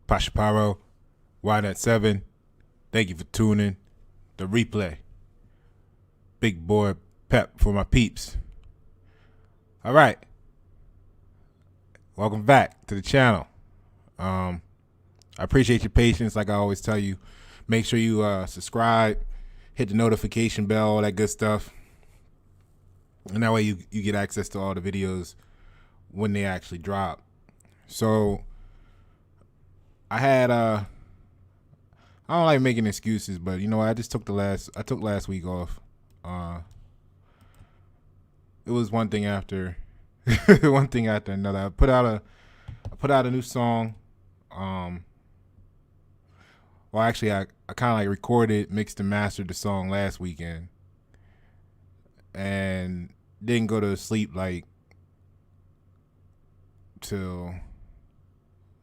Pashaparo, Y.7. Thank you for tuning. The replay. Big boy P.E.P for my peeps. All right. Welcome back to the channel. I appreciate your patience. Like I always tell you, make sure you subscribe, hit the notification bell, all that good stuff. And that way you get access to all the videos when they actually drop. So I had I don't like making excuses, but you know what? I took last week off. It was one thing after one thing after another. I put out a new song. Well, actually, I kind of like recorded, mixed and mastered the song last weekend, and didn't go to sleep like till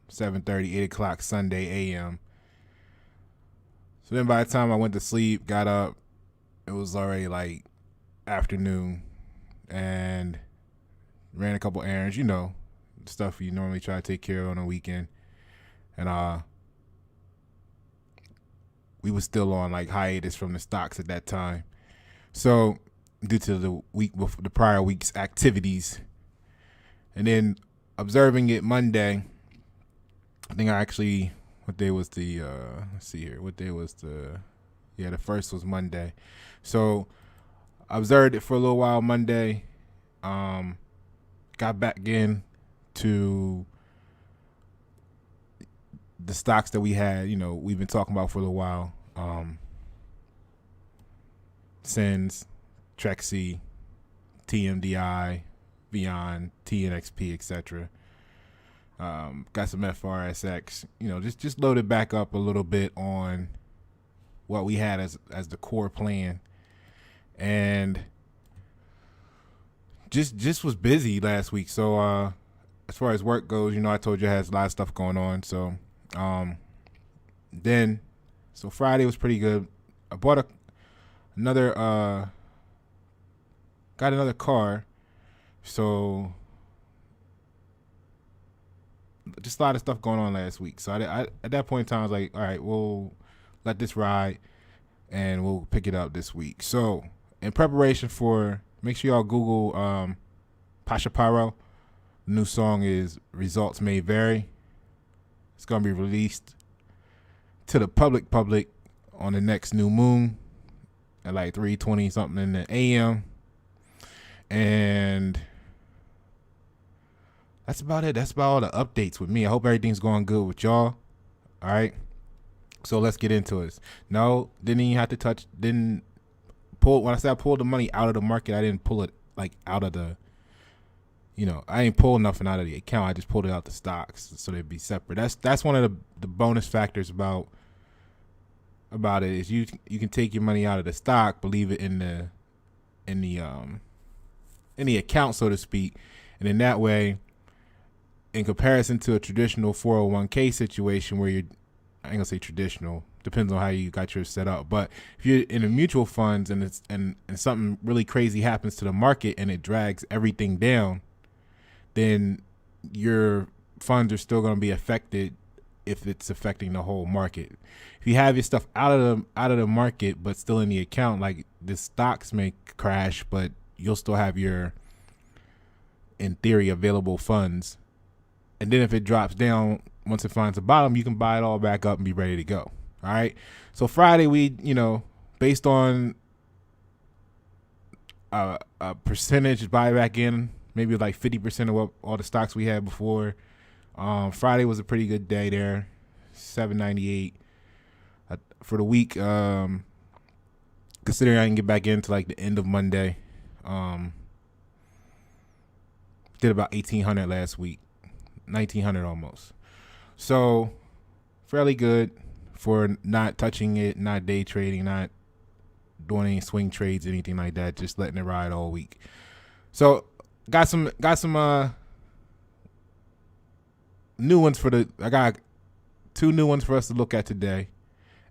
7:30, 8 o'clock Sunday a.m. So then by the time I went to sleep, got up, it was already like afternoon, and ran a couple errands, you know, stuff you normally try to take care of on a weekend. And we was still on like hiatus from the stocks at that time. So due to the prior week's activities, and then observing it Monday, I think what day was the let's see here. What day was the first was Monday. So I observed it for a little while Monday. Got back in to the stocks that we had, you know, we've been talking about for a little while. Sins, Trexie, TMDI, Beyond, TNXP, etc. Got some FRSX, you know, just loaded back up a little bit on what we had as the core plan, and just was busy last week. So as far as work goes, you know, I told you I had a lot of stuff going on. So so Friday was pretty good. I bought got another car. So just a lot of stuff going on last week. So I at that point in time I was like, all right, we'll let this ride and we'll pick it up this week. So in preparation for, make sure y'all Google Pashaparo. The new song is Results May Vary. It's gonna be released to the public on the next new moon at like 3:20 something in the AM. And that's about it. That's about all the updates with me. I hope everything's going good with y'all. All right. So let's get into it. No, didn't even have to didn't pull. When I said I pulled the money out of the market, I didn't pull it like out of the, you know, I ain't pulled nothing out of the account. I just pulled it out the stocks so they'd be separate. That's one of the bonus factors about it is you can take your money out of the stock, but leave it in the account, so to speak, and in that way, in comparison to a traditional 401k situation where I ain't gonna say traditional, depends on how you got yours set up, but if you're in a mutual funds and something really crazy happens to the market and it drags everything down, then your funds are still going to be affected if it's affecting the whole market. If you have your stuff out of the market but still in the account, like the stocks may crash, but you'll still have your, in theory, available funds. And then if it drops down, once it finds a bottom, you can buy it all back up and be ready to go. All right. So Friday, we, you know, based on a percentage buy back in, maybe like 50% of what all the stocks we had before. Friday was a pretty good day there, 798 for the week. Considering I can get back into like the end of Monday, did about 1,800 last week, 1,900 almost. So fairly good for not touching it, not day trading, not doing any swing trades, anything like that. Just letting it ride all week. So got some new ones I got 2 new ones for us to look at today.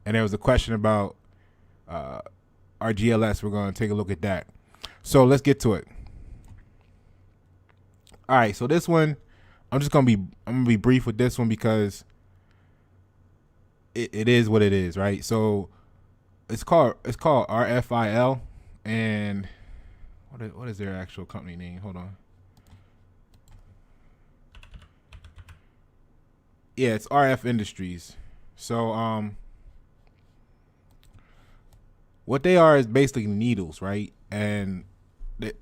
And there was a question about RGLS. We're going to take a look at that. So let's get to it. All right, so this one, I'm gonna be brief with this one because it is what it is, right? So it's called RFIL, and what is their actual company name? Hold on. Yeah, it's RF Industries. So what they are is basically needles, right? And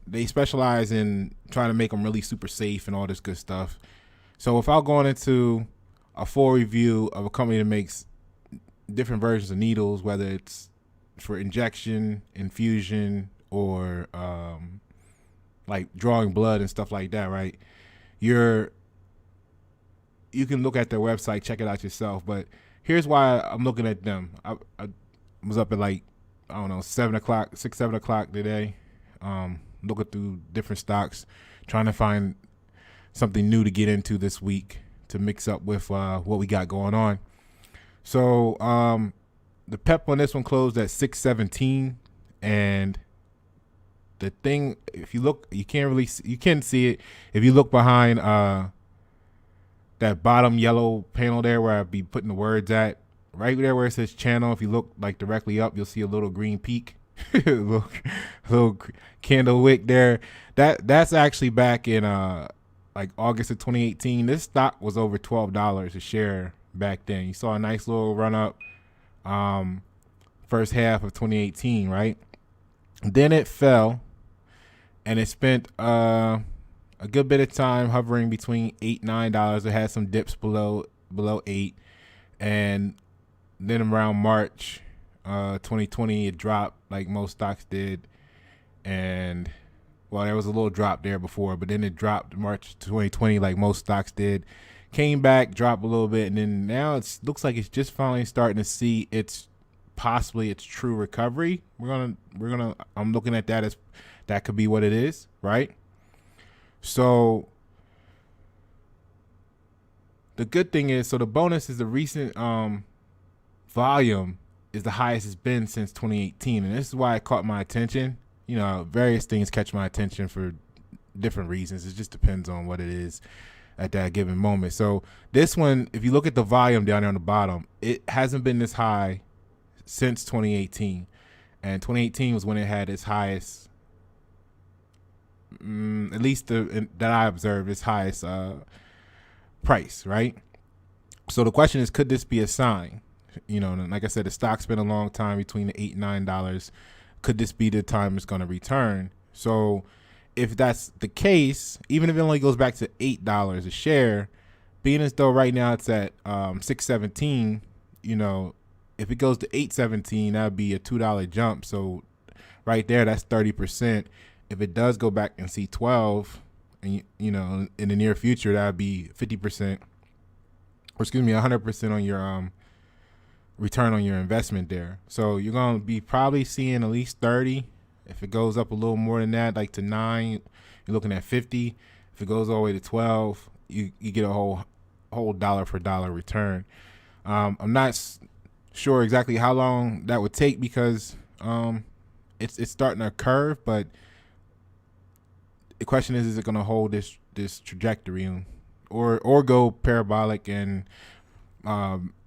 they specialize in trying to make them really super safe and all this good stuff. So without going into a full review of a company that makes different versions of needles, whether it's for injection, infusion, or like drawing blood and stuff like that, right? You can look at their website, check it out yourself. But here's why I'm looking at them. I was up at like, I don't know, 7 o'clock today, looking through different stocks, trying to find something new to get into this week to mix up with what we got going on. So the P.E.P on this one closed at 617, and the thing, if you look, you can see it if you look behind that bottom yellow panel there where I'd be putting the words at, right there where it says channel. If you look like directly up, you'll see a little green peak, little candle wick there. That's actually back in like August of 2018. This stock was over $12 a share back then. You saw a nice little run up first half of 2018, right? Then it fell, and it spent a good bit of time hovering between $8-9. It had some dips below 8, and then around March 2020, it dropped like most stocks did, and well, there was a little drop there before, but then it dropped March 2020 like most stocks did, came back, dropped a little bit, and then now it looks like it's just finally starting to see its true recovery. I'm looking at that as that could be what it is, right? So the good thing is, so the bonus is the recent volume is the highest it's been since 2018, and this is why it caught my attention. You know, various things catch my attention for different reasons. It just depends on what it is at that given moment. So this one, if you look at the volume down there on the bottom, it hasn't been this high since 2018, and 2018 was when it had its highest, at least that I observed, its highest price, right? So the question is, could this be a sign? You know, and like I said, the stock's been a long time between the $8-9. Could this be the time it's going to return? So if that's the case, even if it only goes back to $8 a share, being as though right now it's at 617, you know, if it goes to 817, that would be a $2 jump. So right there, that's 30%. If it does go back and see 12, and you know, in the near future, that would be 50%, or excuse me, 100% on your return on your investment there. So you're going to be probably seeing at least 30. If it goes up a little more than that, like to 9, you're looking at 50. If it goes all the way to 12, you get a whole dollar for dollar return. I'm not sure exactly how long that would take, because it's starting to curve, but the question is it going to hold this trajectory or go parabolic and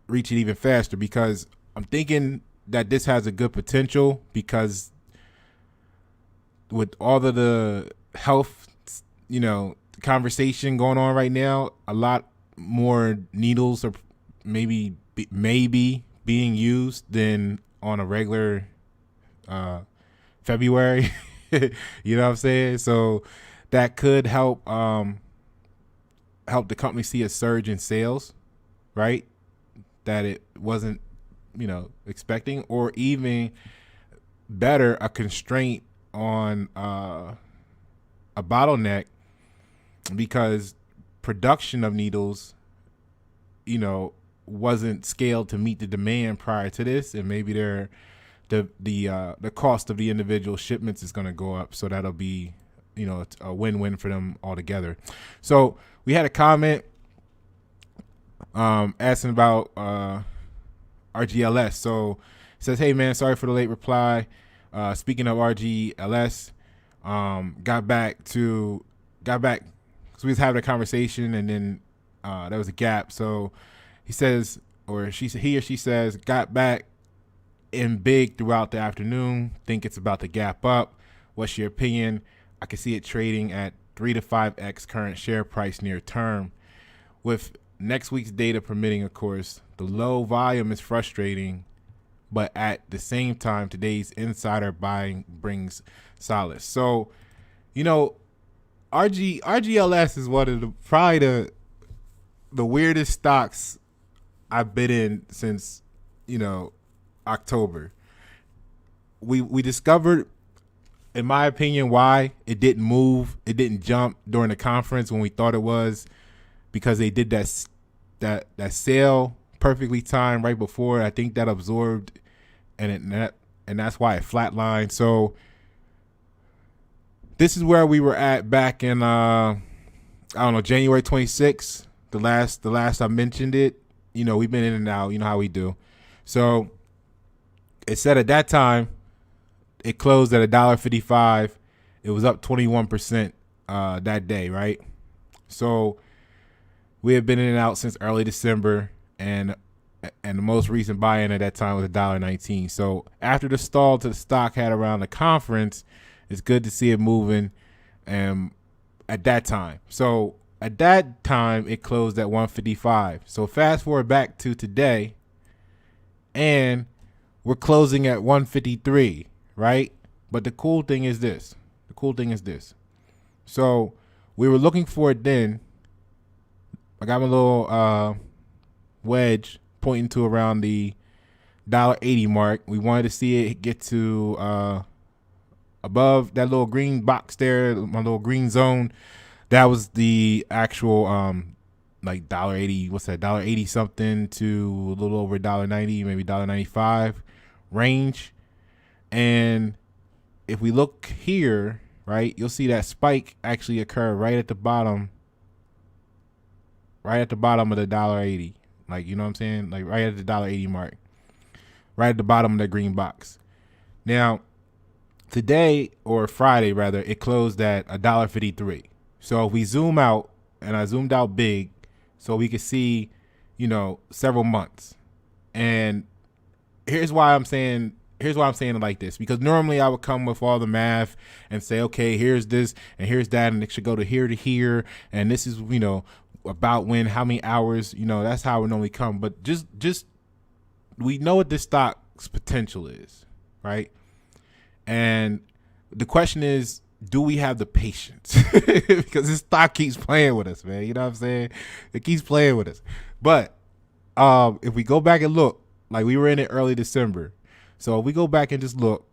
reach it even faster? Because I'm thinking that this has a good potential, because with all of the health, you know, conversation going on right now, a lot more needles are maybe being used than on a regular February. You know what I'm saying? So that could help the company see a surge in sales, right? That it wasn't, you know, expecting, or even better, a constraint on a bottleneck, because production of needles, you know, wasn't scaled to meet the demand prior to this, and maybe the cost of the individual shipments is going to go up, so that'll be, you know, a win-win for them altogether. So we had a comment asking about RGLS. So it says, hey man, sorry for the late reply. Speaking of RGLS, got back, so we was having a conversation, and then there was a gap. So he says, or he or she says, got back in big throughout the afternoon. Think it's about to gap up. What's your opinion? I can see it trading at 3 to 5x current share price near term. With next week's data permitting, of course, the low volume is frustrating, but at the same time, today's insider buying brings solace. So, RGLS is one of probably the weirdest stocks I've been in since, October. We discovered, in my opinion, why it didn't move, it didn't jump during the conference when we thought it was, because they did that sale perfectly timed right before. I think that absorbed, and that's why it flatlined. So this is where we were at back in January 26th. The last I mentioned it. We've been in and out. You know how we do. So it said at that time it closed at $1.55. It was up 21% that day, right? So we have been in and out since early December, and the most recent buy-in at that time was $1.19. So after the stall to the stock had around the conference, it's good to see it moving at that time. So at that time, it closed at $1.55. So fast forward back to today, and we're closing at $1.53, right? But the cool thing is this. So we were looking for it then. I got my little wedge pointing to around the $1.80 mark. We wanted to see it get to above that little green box there, my little green zone. That was the actual like $1.80. What's that? $1.80 something to a little over $1.90, maybe $1.95 range. And if we look here, right, you'll see that spike actually occur right at the bottom of the $1.80. Like, you know what I'm saying? Like right at the $1.80 mark. Right at the bottom of the green box. Now, today, or Friday rather, it closed at $1.53. So if we zoom out, and I zoomed out big so we could see, several months. And here's why I'm saying it like this, because normally I would come with all the math and say, okay, here's this and here's that, and it should go to here, and this is, about when, how many hours, that's how it would normally come. But just we know what this stock's potential is, right? And the question is, do we have the patience? Because this stock keeps playing with us, man. You know what I'm saying? It keeps playing with us. But if we go back and look, like we were in it early December. So if we go back and just look,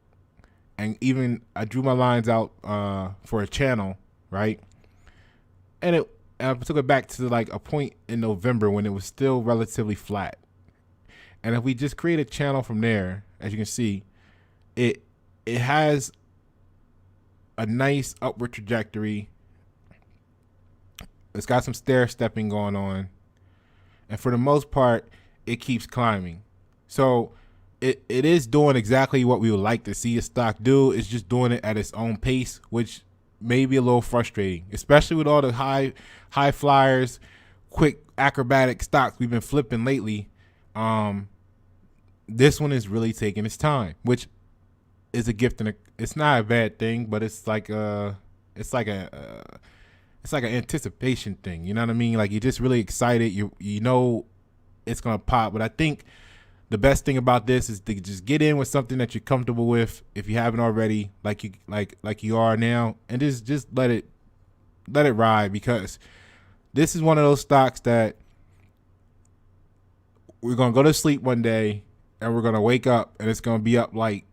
and even I drew my lines out for a channel, right? And I took it back to like a point in November when it was still relatively flat. And if we just create a channel from there, as you can see, it has a nice upward trajectory. It's got some stair stepping going on. And for the most part, it keeps climbing. So it is doing exactly what we would like to see a stock do. It's just doing it at its own pace, which may be a little frustrating, especially with all the high flyers, quick acrobatic stocks we've been flipping lately. This one is really taking its time, which is a gift, and it's not a bad thing, but it's like an anticipation thing. You know what I mean? Like, you're just really excited. You know it's gonna pop. But I think the best thing about this is to just get in with something that you're comfortable with, if you haven't already, like you are now, and just let it ride, because this is one of those stocks that we're gonna go to sleep one day and we're gonna wake up and it's gonna be up like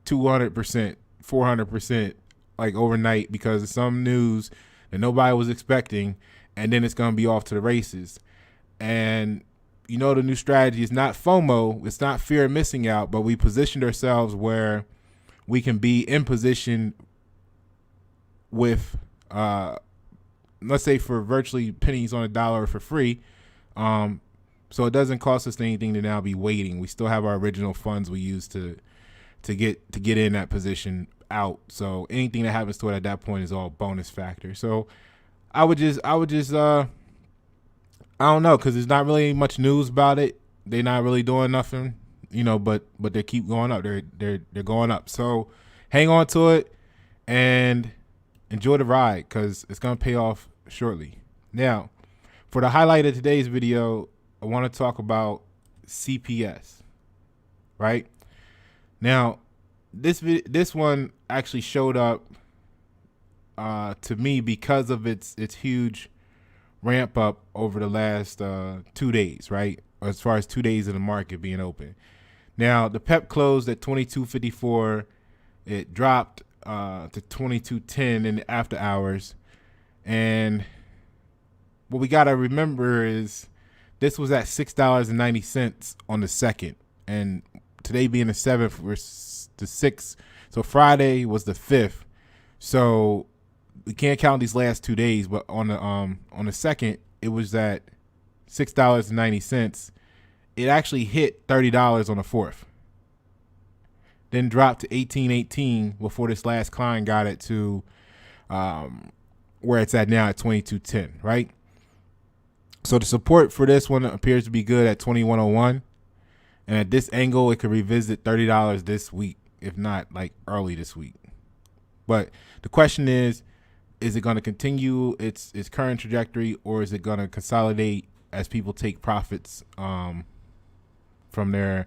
200%, 400%, like overnight, because of some news that nobody was expecting, and then it's gonna be off to the races. And the new strategy is not FOMO, it's not fear of missing out, but we positioned ourselves where we can be in position with, let's say, for virtually pennies on a dollar for free. So it doesn't cost us anything to now be waiting. We still have our original funds we use to get in that position out. So anything that happens to it at that point is all bonus factor. So I would just I don't know, because there's not really much news about it. they're not really doing nothing, but they keep going up. They're going up. So hang on to it and enjoy the ride, because it's gonna pay off shortly. Now, for the highlight of today's video, I want to talk about CPS. Right now, this one actually showed up to me because of its huge ramp up over the last 2 days, right? As far as 2 days of the market being open. Now, the P.E.P closed at 22.54. It dropped to 22.10 in the after hours. And what we got to remember is this was at $6.90 on the 2nd. And today being the 7th, we're the 6th. So Friday was the 5th. So we can't count these last 2 days, but on the 2nd, it was at $6.90. It actually hit $30 on the 4th. Then dropped to $18.18 before this last climb got it to where it's at now at $22.10, right? So the support for this one appears to be good at $21.01. And at this angle, it could revisit $30 this week, if not like early this week. But the question is it going to continue its current trajectory, or is it going to consolidate as people take profits from their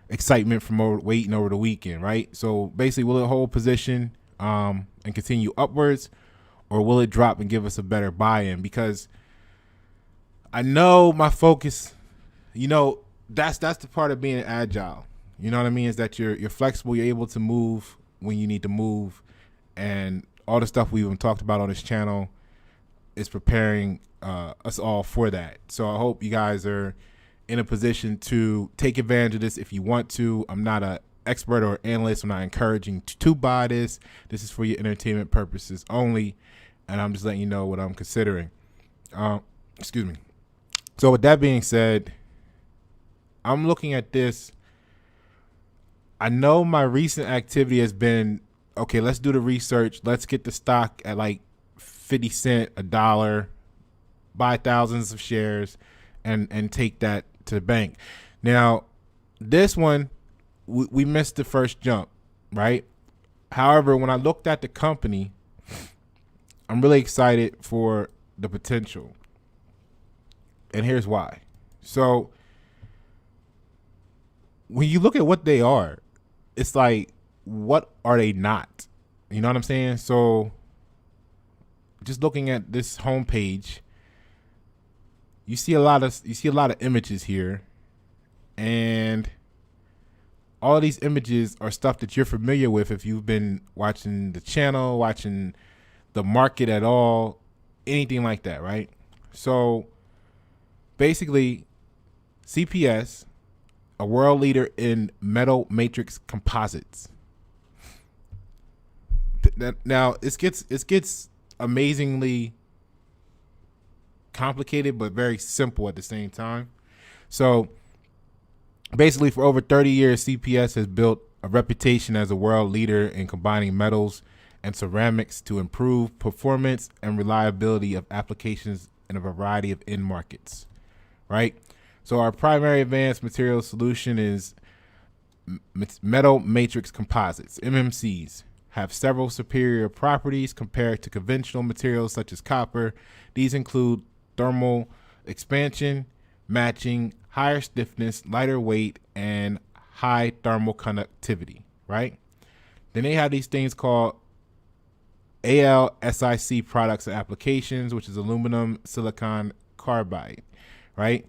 excitement from waiting over the weekend, right? So basically, will it hold position and continue upwards, or will it drop and give us a better buy-in? Because I know my focus, that's the part of being agile. You know what I mean? Is that you're flexible, you're able to move when you need to move, and all the stuff we've even talked about on this channel is preparing us all for that. So I hope you guys are in a position to take advantage of this if you want to. I'm not an expert or analyst. I'm not encouraging to buy this. This is for your entertainment purposes only, and I'm just letting you know what I'm considering. Excuse me. So with that being said, I'm looking at this. I know my recent activity has been, okay, let's do the research. Let's get the stock at like 50 cents, $1, buy thousands of shares and take that to the bank. Now, this one, we missed the first jump, right? However, when I looked at the company, I'm really excited for the potential. And here's why. So when you look at what they are, it's like, what are they not? You know what I'm saying? So just looking at this homepage, you see a lot of images here, and all of these images are stuff that you're familiar with if you've been watching the channel, watching the market at all, anything like that, right? So basically, CPS, a world leader in metal matrix composites. Now it gets amazingly complicated, but very simple at the same time. So basically, for over 30 years, CPS has built a reputation as a world leader in combining metals and ceramics to improve performance and reliability of applications in a variety of end markets, right? So our primary advanced materials solution is metal matrix composites, MMCs. Have several superior properties compared to conventional materials such as copper. These include thermal expansion, matching, higher stiffness, lighter weight, and high thermal conductivity, right? Then they have these things called ALSIC products and applications, which is aluminum silicon carbide, right?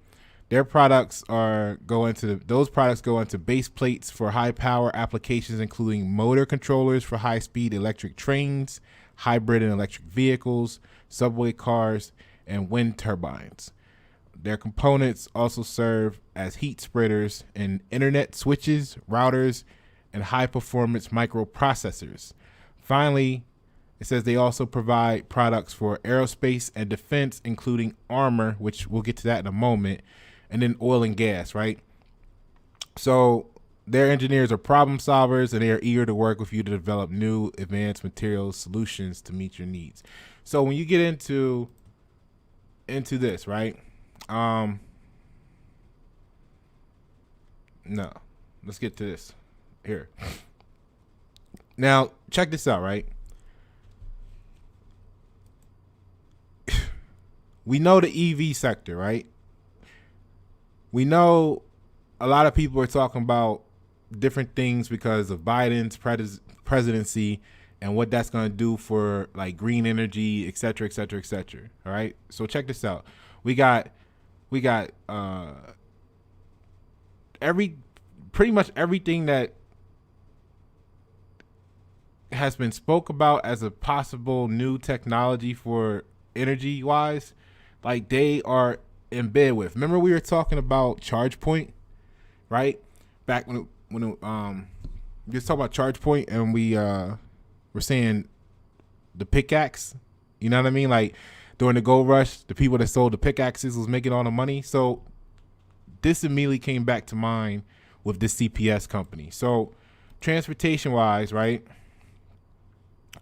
Their products go into base plates for high power applications, including motor controllers for high speed electric trains, hybrid and electric vehicles, subway cars, and wind turbines. Their components also serve as heat spreaders in internet switches, routers, and high performance microprocessors. Finally, it says they also provide products for aerospace and defense, including armor, which we'll get to that in a moment, and then oil and gas, right? So their engineers are problem solvers, and they are eager to work with you to develop new advanced materials solutions to meet your needs. So when you get into this, right? No. Let's get to this here. Now, check this out, right? We know the EV sector, right? We know a lot of people are talking about different things because of Biden's presidency and what that's going to do for like green energy, et cetera, et cetera, et cetera. All right. So check this out. We got pretty much everything that has been spoke about as a possible new technology for energy wise, like they are in bed with. Remember we were talking about charge point, right? Back when we just talked about charge point and we were saying the pickaxe, you know what I mean? Like during the gold rush, the people that sold the pickaxes was making all the money. So this immediately came back to mind with this CPS company. So transportation wise, right?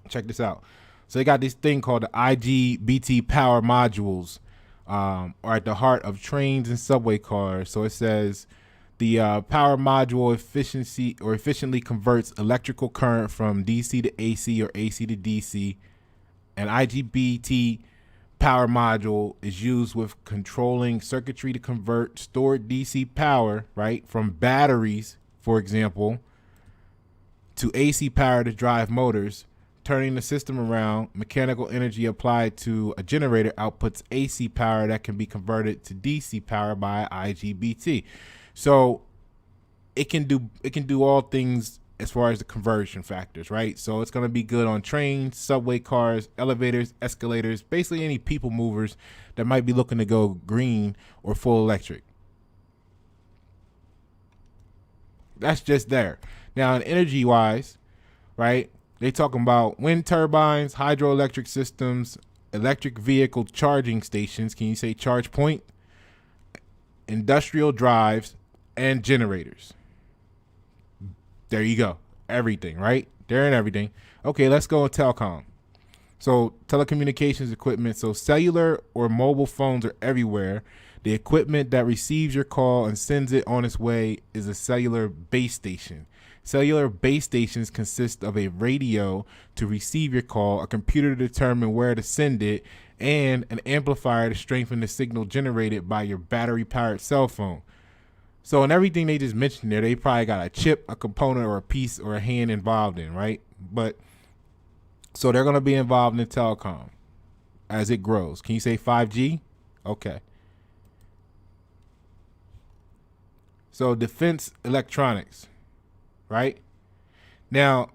Check this out. So they got this thing called the IGBT power modules, are at the heart of trains and subway cars. So it says the power module efficiently converts electrical current from DC to AC or AC to DC. An IGBT power module is used with controlling circuitry to convert stored DC power, right, from batteries, for example, to AC power to drive motors. Turning the system around, mechanical energy applied to a generator outputs AC power that can be converted to DC power by IGBT. So it can do all things as far as the conversion factors, right? So it's going to be good on trains, subway cars, elevators, escalators, basically any people movers that might be looking to go green or full electric. That's just there. Now, in energy wise, right? They talking about wind turbines, hydroelectric systems, electric vehicle charging stations. Can you say charge point? Industrial drives and generators. There you go. Everything, right? They're in everything. Okay, let's go with telecom. So telecommunications equipment. So cellular or mobile phones are everywhere. The equipment that receives your call and sends it on its way is a cellular base station. Cellular base stations consist of a radio to receive your call, a computer to determine where to send it, and an amplifier to strengthen the signal generated by your battery-powered cell phone. So in everything they just mentioned there, they probably got a chip, a component, or a piece, or a hand involved in, right? But so they're going to be involved in telecom as it grows. Can you say 5G? Okay. So defense electronics. Right now,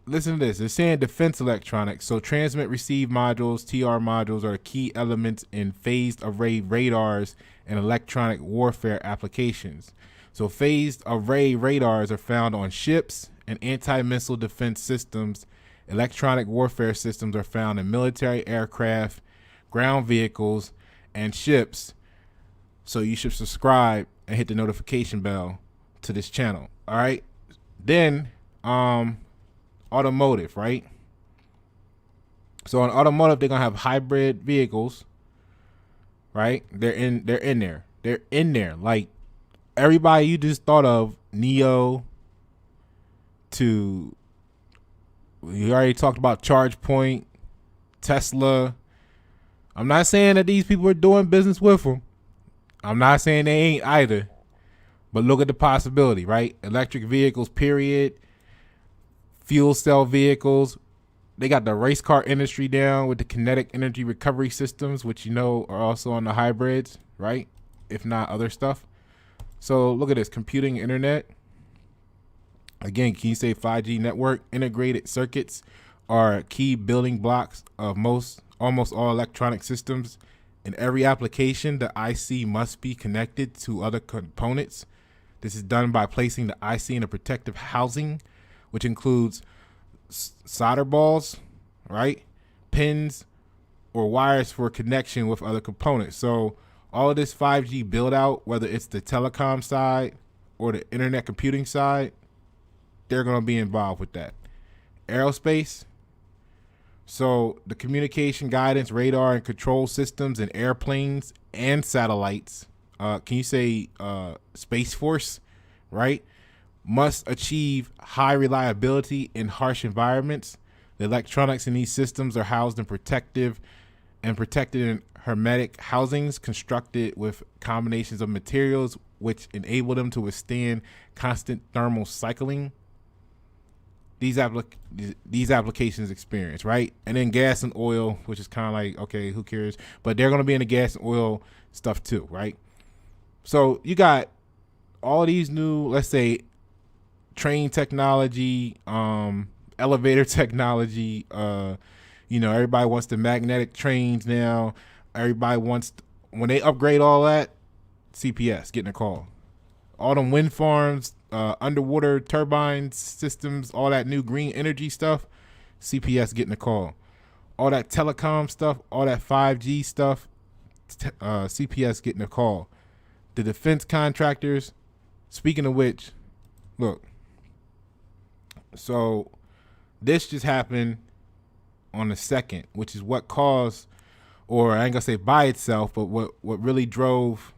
listen to this. They're saying defense electronics. So transmit receive modules, TR modules are key elements in phased array radars and electronic warfare applications. So phased array radars are found on ships and anti-missile defense systems. Electronic warfare systems are found in military aircraft, ground vehicles, and ships. So you should subscribe and hit the notification bell to this channel. All right. Then automotive, right? So in automotive, they're gonna have hybrid vehicles, right? They're in there. They're in there. Like everybody you just thought of, Neo to we already talked about ChargePoint, Tesla. I'm not saying that these people are doing business with them. I'm not saying they ain't either. But look at the possibility, right? Electric vehicles, period. Fuel cell vehicles. They got the race car industry down with the kinetic energy recovery systems, which you know are also on the hybrids, right? If not other stuff. So look at this. Computing, internet. Again, can you say 5G network? Integrated circuits are key building blocks of almost all electronic systems. In every application, the IC must be connected to other components. This is done by placing the IC in a protective housing, which includes solder balls, right? Pins or wires for connection with other components. So all of this 5G build out, whether it's the telecom side or the internet computing side, they're going to be involved with that. Aerospace. So the communication, guidance, radar, and control systems in airplanes and satellites can you say Space Force, right? Must achieve high reliability in harsh environments. The electronics in these systems are housed in protected in hermetic housings constructed with combinations of materials which enable them to withstand constant thermal cycling. These applications experience, right? And then gas and oil, which is kind of like, okay, who cares? But they're going to be in the gas and oil stuff too, right? So you got all these new, let's say, train technology, elevator technology. Everybody wants the magnetic trains now. Everybody wants, when they upgrade all that, CPS getting a call. All them wind farms, underwater turbine systems, all that new green energy stuff, CPS getting a call. All that telecom stuff, all that 5G stuff, CPS getting a call. The defense contractors, speaking of which, look, so this just happened on the 2nd, which is what caused, or I ain't gonna say by itself, but what really drove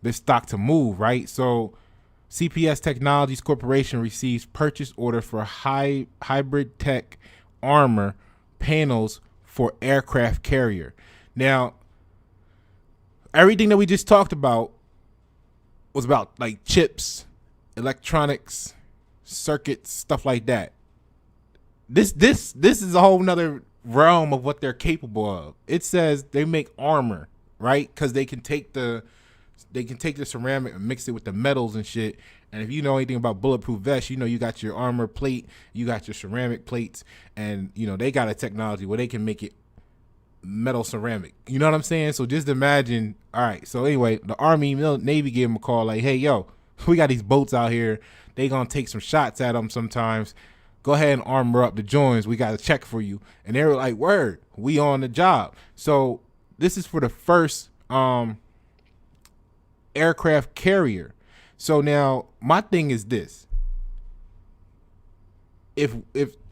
this stock to move, right? So CPS Technologies Corporation receives purchase order for hybrid tech armor panels for aircraft carrier. Now, everything that we just talked about was about like chips, electronics, circuits, stuff like that. This is a whole nother realm of what they're capable of. It says they make armor, right? Because they can take the ceramic and mix it with the metals and shit. And if you know anything about bulletproof vests, you got your armor plate, you got your ceramic plates, and they got a technology where they can make it metal ceramic. You know what I'm saying? So just imagine. All right. So anyway, the Army, Navy gave them a call like, hey, yo, we got these boats out here. They gonna take some shots at them sometimes. Go ahead and armor up the joints. We got a check for you. And they were like, word, we on the job. So this is for the first aircraft carrier. So now my thing is this. If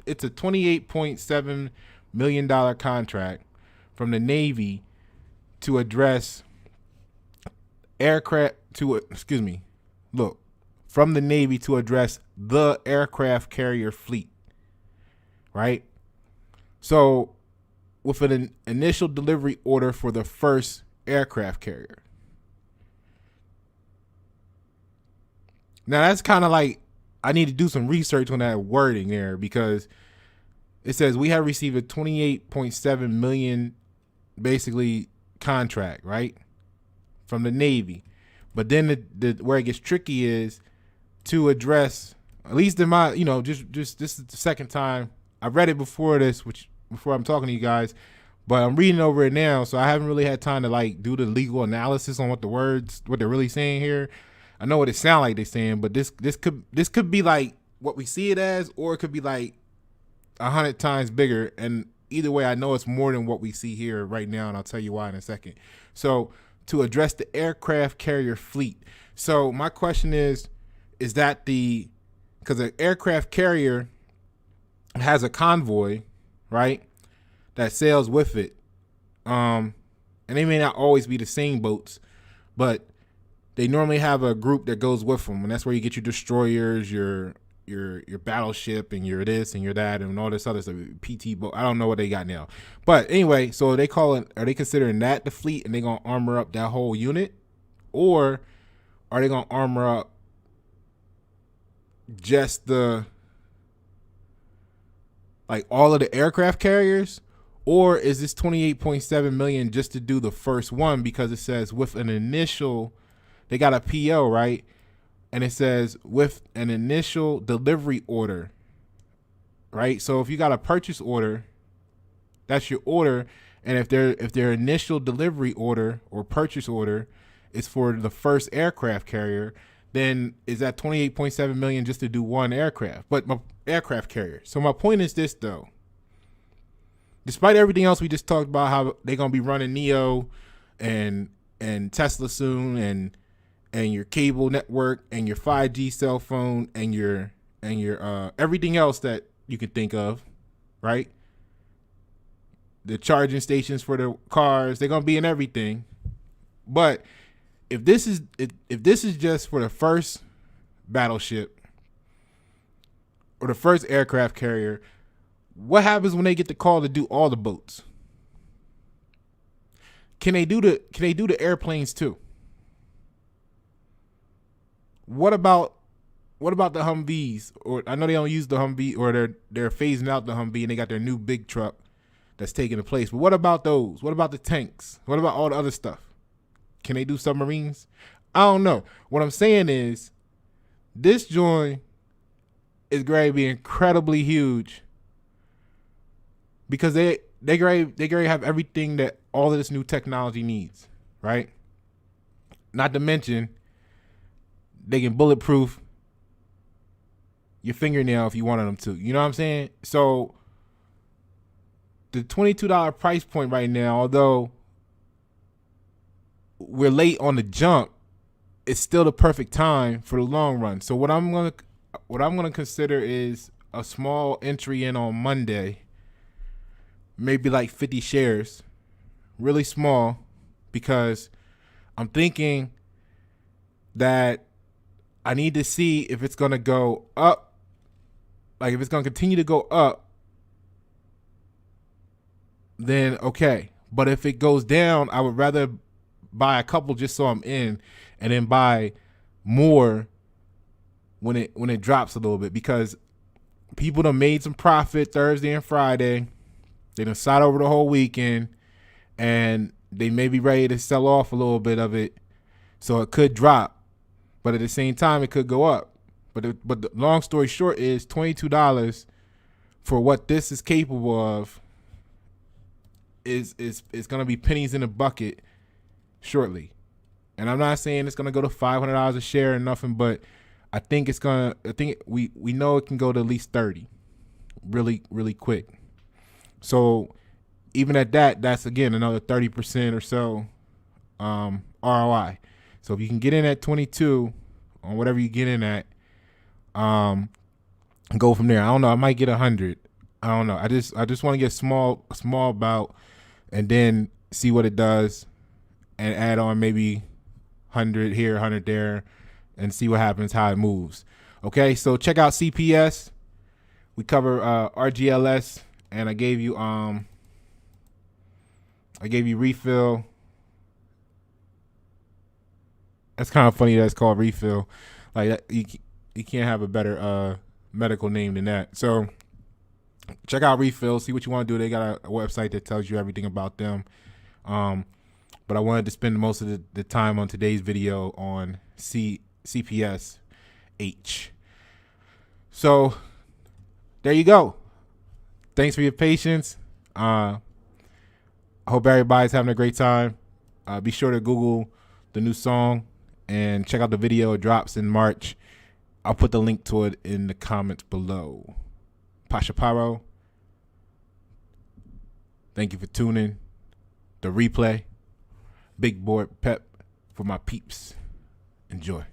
it's a $28.7 million contract from the Navy to address from the Navy to address the aircraft carrier fleet, right? So with an initial delivery order for the first aircraft carrier. Now that's kind of like, I need to do some research on that wording there, because it says we have received a 28.7 million basically contract, right, from the Navy. But then the where it gets tricky is to address, at least in my, just this is the second time I read it before I'm talking to you guys, but I'm reading over it now, so I haven't really had time to like do the legal analysis on what they're really saying here. I know what it sounds like they're saying, but this could be like what we see it as, or it could be like 100 times bigger. And either way, I know it's more than what we see here right now, and I'll tell you why in a second. So to address the aircraft carrier fleet. So my question is that because an aircraft carrier has a convoy, right, that sails with it. And they may not always be the same boats, but they normally have a group that goes with them, and that's where you get your destroyers, your battleship, and your this and your that, and all this other stuff. PT boat. I don't know what they got now, but anyway, so are they considering that the fleet, and they gonna armor up that whole unit, or are they gonna armor up just all of the aircraft carriers? Or is this 28.7 million just to do the first one, because it says with an initial, they got a PO, right? And it says with an initial delivery order, right? So if you got a purchase order, that's your order. And if their initial delivery order or purchase order is for the first aircraft carrier, then is that 28.7 million just to do one aircraft, but my aircraft carrier. So my point is this, though. Despite everything else we just talked about, how they're gonna be running Neo and Tesla soon, and your cable network and your 5G cell phone and your everything else that you can think of, right? The charging stations for the cars, they're gonna be in everything. But if this is just for the first battleship or the first aircraft carrier, what happens when they get the call to do all the boats? Can they do the airplanes too? What about the Humvees? Or I know they don't use the Humvee, or they're phasing out the Humvee and they got their new big truck that's taking the place. But what about those? What about the tanks? What about all the other stuff? Can they do submarines? I don't know. What I'm saying is this joint is going to be incredibly huge because they going to have everything that all of this new technology needs, right? Not to mention they can bulletproof your fingernail if you wanted them to. You know what I'm saying? So the $22 price point right now, although we're late on the jump, it's still the perfect time for the long run. So what I'm gonna consider is a small entry in on Monday, maybe like 50 shares, really small, because I'm thinking that I need to see if it's gonna go up, like if it's gonna continue to go up, then okay. But if it goes down, I would rather buy a couple just so I'm in, and then buy more when it drops a little bit, because people done made some profit Thursday and Friday. They done sat over the whole weekend, and they may be ready to sell off a little bit of it, so it could drop, but at the same time it could go up. But the long story short is $22 for what this is capable of is gonna be pennies in a bucket shortly. And I'm not saying it's gonna go to $500 a share or nothing, but I think we know it can go to at least 30 really, really quick. So even at that, that's again another 30% or so ROI. So if you can get in at 22 on whatever you get in at, go from there. I don't know. I might get 100. I don't know. I just want to get a small bout, and then see what it does, and add on maybe 100 here, 100 there, and see what happens, how it moves. Okay, so check out CPS. We cover RGLS, and I gave you refill. That's kind of funny that it's called refill. Like you can't have a better medical name than that. So check out refill. See what you want to do. They got a website that tells you everything about them. But I wanted to spend most of the time on today's video on CPSH. So there you go. Thanks for your patience. I hope everybody's having a great time. Be sure to Google the new song and check out the video. It drops in March. I'll put the link to it in the comments below. Pasha Paro. Thank you for tuning. The replay. Big board P.E.P for my peeps. Enjoy.